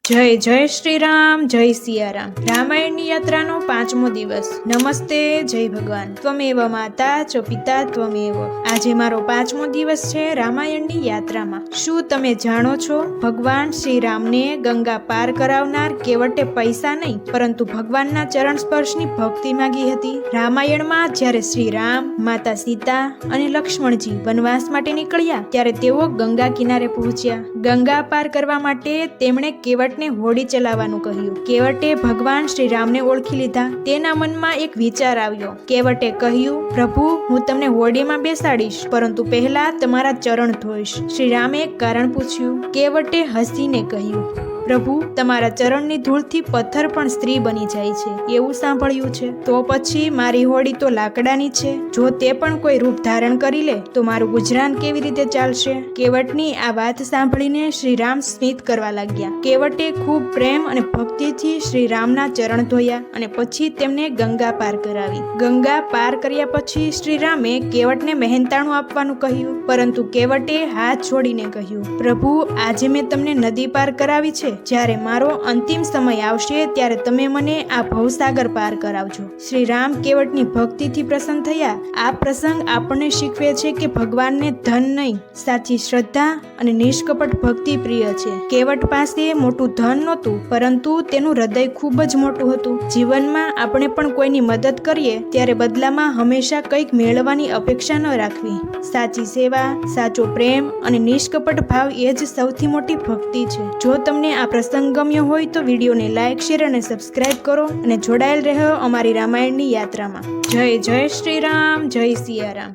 જય જય શ્રી રામ, જય સિયારામ। રામાયણની યાત્રાનો 5મો દિવસ। નમસ્તે, જય ભગવાન। ત્વમેવ માતા ચ પિતા ત્વમેવ। આજે મારો 5મો દિવસ છે રામાયણની યાત્રામાં। શું તમે જાણો છો, ભગવાન શ્રી રામને ગંગા પાર કરાવનાર કેવટે પૈસા નહીં પરંતુ ભગવાનના ચરણ સ્પર્શની ભક્તિ માંગી હતી। રામાયણમાં જ્યારે શ્રી રામ, માતા સીતા અને લક્ષ્મણજી વનવાસ માટે નીકળ્યા ત્યારે તેઓ ગંગા કિનારે પહોંચ્યા। ગંગા પાર કરવા માટે તેમણે કેવટ હોડી ચલાવવાનું કહ્યું। કેવટે ભગવાન શ્રી રામને ઓળખી લીધા। તેના મનમાં એક વિચાર આવ્યો। કેવટે કહ્યું, પ્રભુ, હું તમને હોડીમાં બેસાડીશ, પરંતુ પહેલા તમારા ચરણ ધોઈશ। શ્રી રામે એક કારણ પૂછ્યું। કેવટે હસીને કહ્યું, પ્રભુ, તમારા ચરણની ધૂળથી પથ્થર પણ સ્ત્રી બની જાય છે, એવું સાંભળ્યું છે। તો પછી મારી હોડી તો લાકડાની છે, જો તે પણ કોઈ રૂપ ધારણ કરી લે તો મારું ગુજરાન કેવી રીતે ચાલશે? કેવટની આ વાત સાંભળીને શ્રી રામ સ્મિત કરવા લાગ્યા। કેવટે ખૂબ પ્રેમ અને ભક્તિથી શ્રી રામના ચરણ ધોયા અને પછી તેમને ગંગા પાર કરાવી। ગંગા પાર કર્યા પછી શ્રી રામે કેવટને મહેનતાણું આપવાનું કહ્યું, પરંતુ કેવટે હાથ જોડીને કહ્યું, પ્રભુ, આજે મેં તમને નદી પાર કરાવી છે, જ્યારે મારો અંતિમ સમય આવશે ત્યારે તમે મને આ ભવસાગર પાર કરાવજો। શ્રી રામ કેવટની ભક્તિથી પ્રસન્ન થયા। આ પ્રસંગ આપણને શીખવે છે કે ભગવાનને ધન નહીં, સાચી શ્રદ્ધા અને નિષ્કપટ ભક્તિ પ્રિય છે। કેવટ પાસે મોટું ધન નહોતું, પરંતુ તેનું હૃદય ખૂબ જ મોટું હતું। જીવનમાં આપણે પણ કોઈની મદદ કરીએ ત્યારે બદલામાં હંમેશા કંઈક મેળવવાની અપેક્ષા ન રાખવી। સાચી સેવા, સાચો પ્રેમ અને નિષ્કપટ ભાવ એ જ સૌથી મોટી ભક્તિ છે। જો તમને આ પ્રસંગ ગમ્યો હોય તો વિડીયોને લાઇક, શેર અને સબસ્ક્રાઇબ કરો અને જોડાયેલ રહો અમારી રામાયણની યાત્રામાં। જય જય શ્રી રામ, જય સિયારામ।